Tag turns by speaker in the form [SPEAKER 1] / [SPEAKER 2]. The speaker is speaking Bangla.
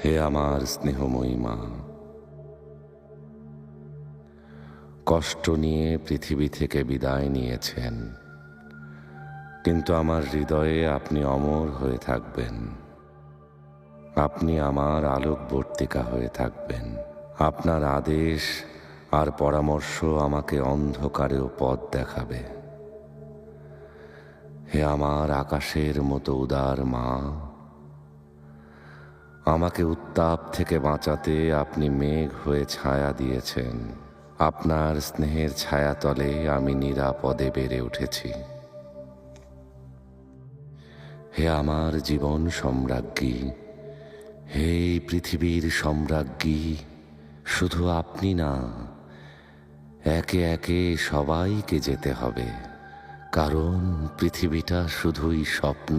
[SPEAKER 1] হে আমার স্নেহময়ী মা, কষ্ট নিয়ে পৃথিবী থেকে বিদায় নিয়েছেন, কিন্তু আমার হৃদয়ে আপনি অমর হয়ে থাকবেন। আপনি আমার আলোকবর্তিকা হয়ে থাকবেন। আপনার আদেশ আর পরামর্শ আমাকে অন্ধকারেও পথ দেখাবে। হে আমার আকাশের মতো উদার মা, আমাকে উত্তাপ থেকে বাঁচাতে আপনি মেঘ হয়ে ছায়া দিয়েছেন। আপনার স্নেহের ছায়াতলে আমি নিরাপদে বেড়ে উঠেছি। হে আমার জীবন সম্রাজ্ঞী, হে এই পৃথিবীর সম্রাজ্ঞী, শুধু আপনি না, একে একে সবাইকে যেতে হবে, কারণ পৃথিবীটা শুধুই স্বপ্ন।